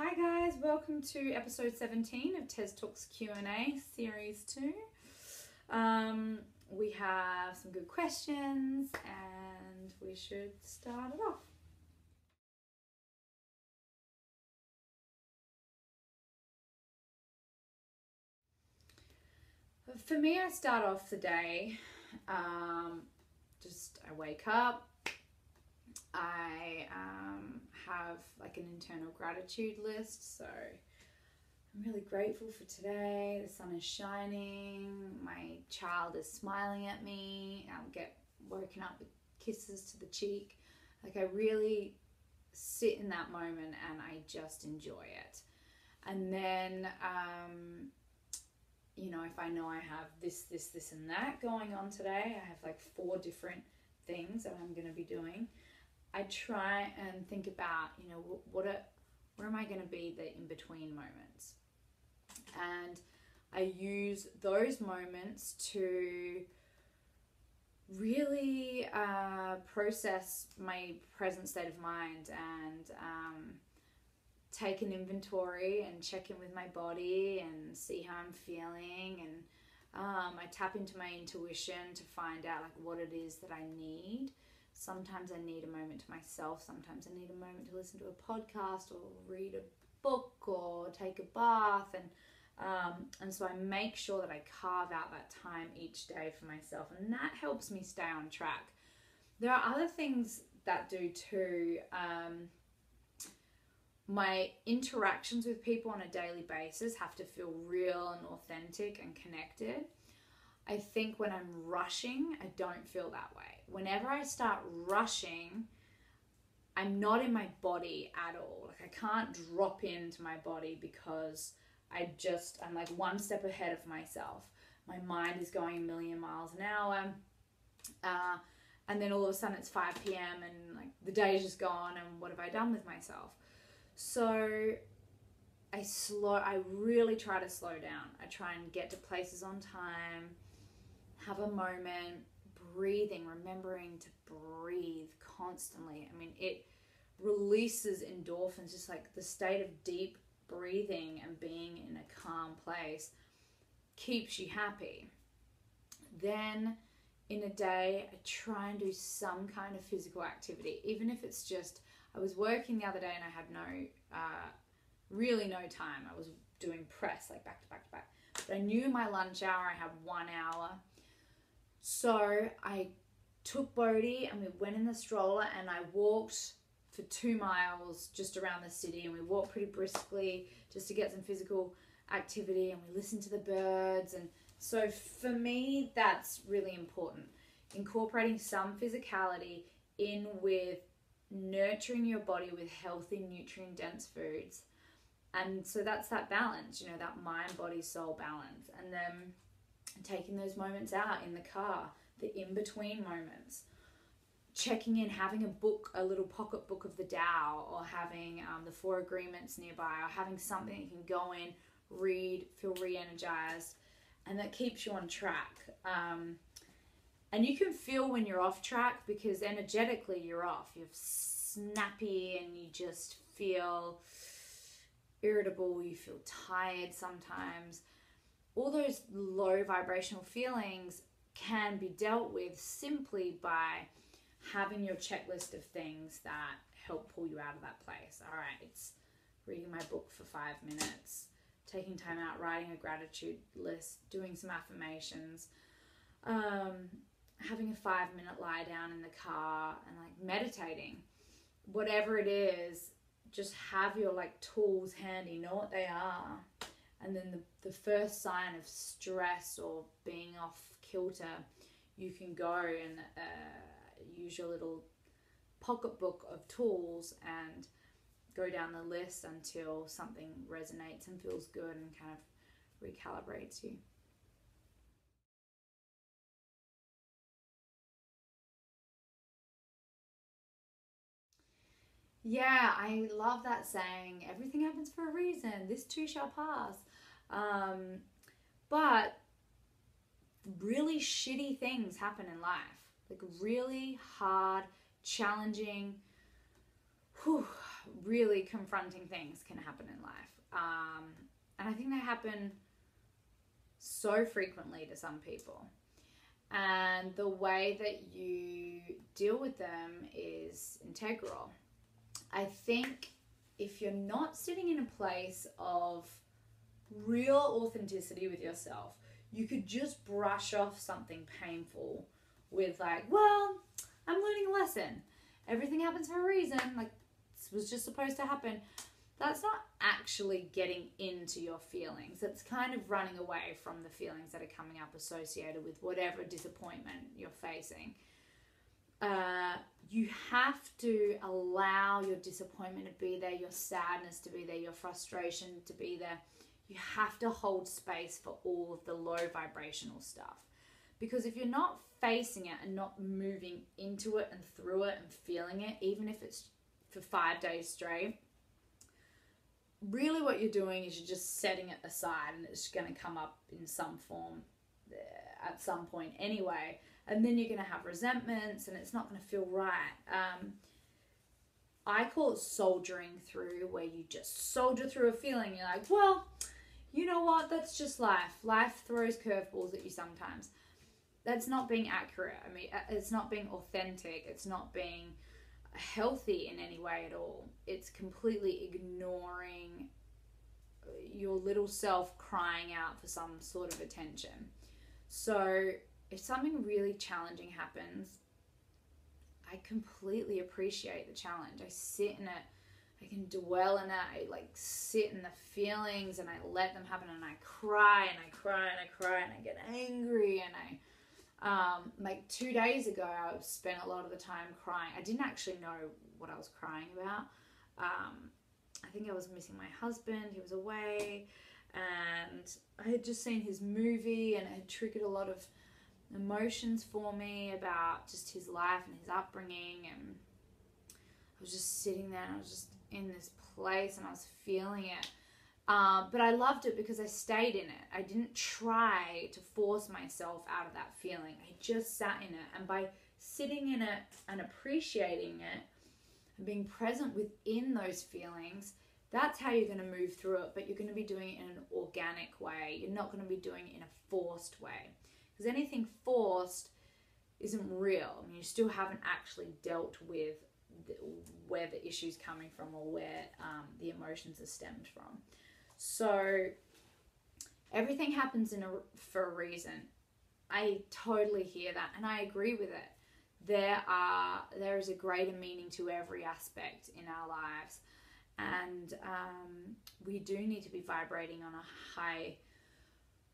Hi guys, welcome to episode 17 of Tez Talks Q&A series 2. We have some good questions and we should start it off. For me, I start off the day, I wake up, I have like an internal gratitude list, so I'm really grateful for today. The sun is shining, my child is smiling at me, I'll get woken up with kisses to the cheek. Like I really sit in that moment and I just enjoy it. And then if I know I have this and that going on today, I have like 4 different things that I'm going to be doing. I try and think about, where am I going to be the in-between moments? And I use those moments to really process my present state of mind and take an inventory and check in with my body and see how I'm feeling. And I tap into my intuition to find out like what it is that I need. Sometimes I need a moment to myself. Sometimes I need a moment to listen to a podcast or read a book or take a bath. And so I make sure that I carve out that time each day for myself. And that helps me stay on track. There are other things that do too. My interactions with people on a daily basis have to feel real and authentic and connected. I think when I'm rushing, I don't feel that way. Whenever I start rushing, I'm not in my body at all. Like I can't drop into my body because I'm like one step ahead of myself. My mind is going a million miles an hour. And then all of a sudden it's 5 p.m. and like the day is just gone and what have I done with myself? So I really try to slow down. I try and get to places on time, have a moment, breathing, remembering to breathe constantly. I mean, it releases endorphins, just like the state of deep breathing and being in a calm place keeps you happy. Then in a day, I try and do some kind of physical activity, even if it's just, I was working the other day and I had really no time. I was doing press like back to back to back. But I knew my lunch hour, I had 1 hour. So I took Bodhi and we went in the stroller and I walked for 2 miles just around the city, and we walked pretty briskly just to get some physical activity, and we listened to the birds. And so for me, that's really important. Incorporating some physicality in with nurturing your body with healthy, nutrient-dense foods. And so that's that balance, that mind, body, soul balance. And then taking those moments out in the car, the in-between moments, checking in, having a little pocket book of the Tao, or having the 4 agreements nearby, or having something you can go in, read, feel re-energized, and that keeps you on track. And you can feel when you're off track because energetically you're off. You're snappy and you just feel irritable. You feel tired sometimes. All those low vibrational feelings can be dealt with simply by having your checklist of things that help pull you out of that place. All right, it's reading my book for 5 minutes, taking time out, writing a gratitude list, doing some affirmations, having a 5-minute lie down in the car, and like meditating. Whatever it is, just have your like tools handy, know what they are. And then the first sign of stress or being off kilter, you can go and use your little pocketbook of tools and go down the list until something resonates and feels good and kind of recalibrates you. Yeah, I love that saying, everything happens for a reason, this too shall pass. But really shitty things happen in life, like really hard, challenging, really confronting things can happen in life. And I think they happen so frequently to some people. And the way that you deal with them is integral. I think if you're not sitting in a place of real authenticity with yourself, you could just brush off something painful with like, well, I'm learning a lesson. Everything happens for a reason. Like, this was just supposed to happen. That's not actually getting into your feelings. It's kind of running away from the feelings that are coming up associated with whatever disappointment you're facing. You have to allow your disappointment to be there, your sadness to be there, your frustration to be there. You have to hold space for all of the low vibrational stuff. Because if you're not facing it and not moving into it and through it and feeling it, even if it's for 5 days straight, really what you're doing is you're just setting it aside, and it's going to come up in some form at some point anyway. And then you're going to have resentments, and it's not going to feel right. I call it soldiering through, where you just soldier through a feeling. You're like, well, you know what? That's just life. Life throws curveballs at you sometimes. That's not being accurate. I mean, it's not being authentic. It's not being healthy in any way at all. It's completely ignoring your little self crying out for some sort of attention. So if something really challenging happens, I completely appreciate the challenge. I sit in it. I can dwell in it. I like sit in the feelings, and I let them happen, and I cry and I cry and I cry and I get angry, and I like 2 days ago I spent a lot of the time crying. I didn't actually know what I was crying about. I think I was missing my husband. He was away, and I had just seen his movie, and it had triggered a lot of emotions for me about just his life and his upbringing. And I was just sitting there, and I was just in this place, and I was feeling it. But I loved it because I stayed in it. I didn't try to force myself out of that feeling. I just sat in it. And by sitting in it and appreciating it and being present within those feelings, that's how you're going to move through it. But you're going to be doing it in an organic way. You're not going to be doing it in a forced way. Because anything forced isn't real. I mean, you still haven't actually dealt with where the issue's coming from, or where the emotions are stemmed from. So everything happens for a reason. I totally hear that, and I agree with it. There is a greater meaning to every aspect in our lives, and we do need to be vibrating on a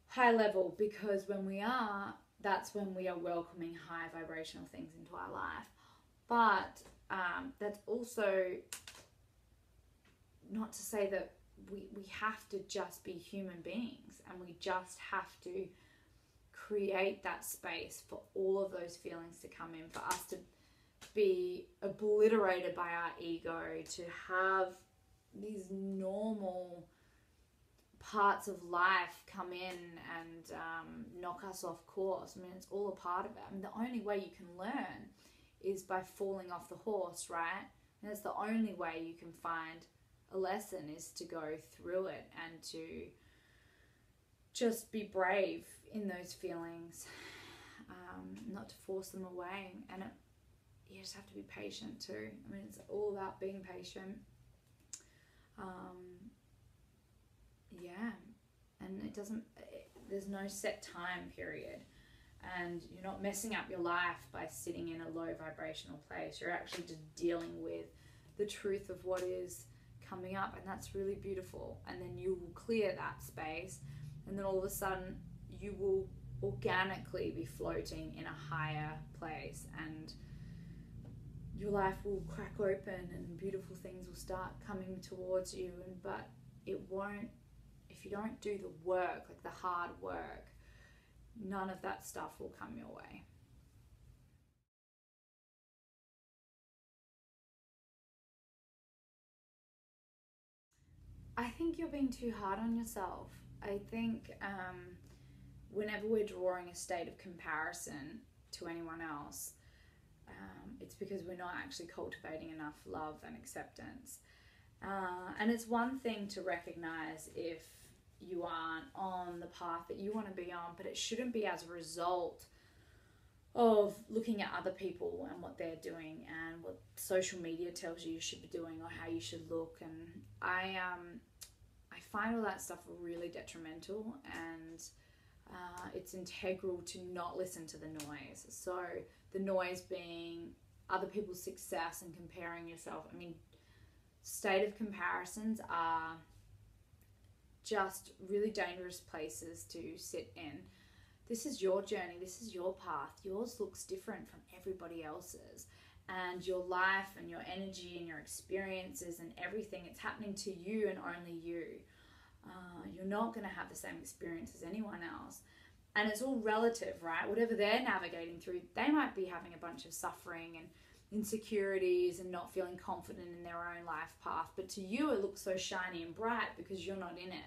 high level, because when we are, that's when we are welcoming high vibrational things into our life. But that's also not to say that we have to just be human beings, and we just have to create that space for all of those feelings to come in, for us to be obliterated by our ego, to have these normal parts of life come in and knock us off course. I mean, it's all a part of it. I mean, the only way you can learn is by falling off the horse, right? And it's the only way you can find a lesson, is to go through it and to just be brave in those feelings, not to force them away. And you just have to be patient too. I mean, it's all about being patient. And there's no set time period. And you're not messing up your life by sitting in a low vibrational place. You're actually just dealing with the truth of what is coming up, and that's really beautiful. And then you will clear that space, and then all of a sudden you will organically be floating in a higher place, and your life will crack open, and beautiful things will start coming towards you. But it won't, if you don't do the work, like the hard work, none of that stuff will come your way. I think you're being too hard on yourself. I think whenever we're drawing a state of comparison to anyone else, it's because we're not actually cultivating enough love and acceptance. And it's one thing to recognize if you aren't on the path that you want to be on, but it shouldn't be as a result of looking at other people and what they're doing and what social media tells you should be doing or how you should look. And I find all that stuff really detrimental, and it's integral to not listen to the noise. So the noise being other people's success and comparing yourself. I mean, state of comparisons are just really dangerous places to sit in. This is your journey, this is your path. Yours looks different from everybody else's. And your life and your energy and your experiences and everything, it's happening to you and only you. You're not going to have the same experience as anyone else. And it's all relative, right? Whatever they're navigating through, they might be having a bunch of suffering and insecurities and not feeling confident in their own life path. But to you, it looks so shiny and bright because you're not in it.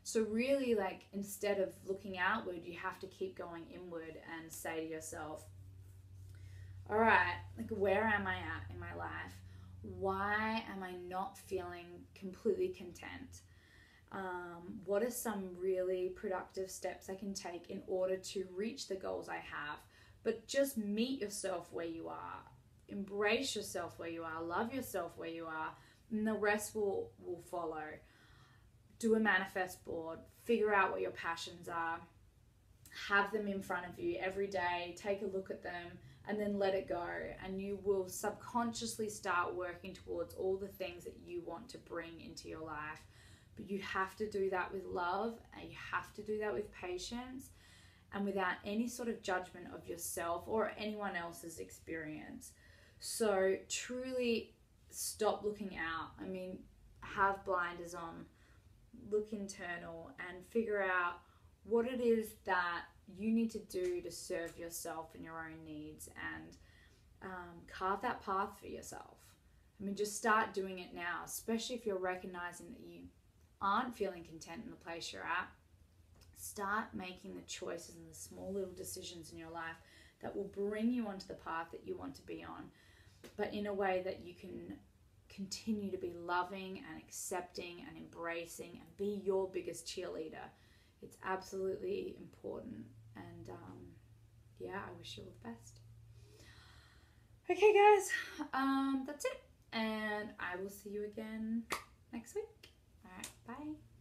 So really, like, instead of looking outward, you have to keep going inward and say to yourself, all right, like, where am I at in my life? Why am I not feeling completely content? What are some really productive steps I can take in order to reach the goals I have? But just meet yourself where you are. Embrace yourself where you are. Love yourself where you are. And the rest will follow. Do a manifest board. Figure out what your passions are. Have them in front of you every day. Take a look at them and then let it go. And you will subconsciously start working towards all the things that you want to bring into your life. But you have to do that with love, and you have to do that with patience and without any sort of judgment of yourself or anyone else's experience. So truly stop looking out. I mean, have blinders on, look internal, and figure out what it is that you need to do to serve yourself and your own needs, and carve that path for yourself. I mean, just start doing it now, especially if you're recognizing that you aren't feeling content in the place you're at. Start making the choices and the small little decisions in your life that will bring you onto the path that you want to be on, but in a way that you can continue to be loving and accepting and embracing and be your biggest cheerleader. It's absolutely important. And yeah, I wish you all the best. Okay, guys, that's it. And I will see you again next week. All right, bye.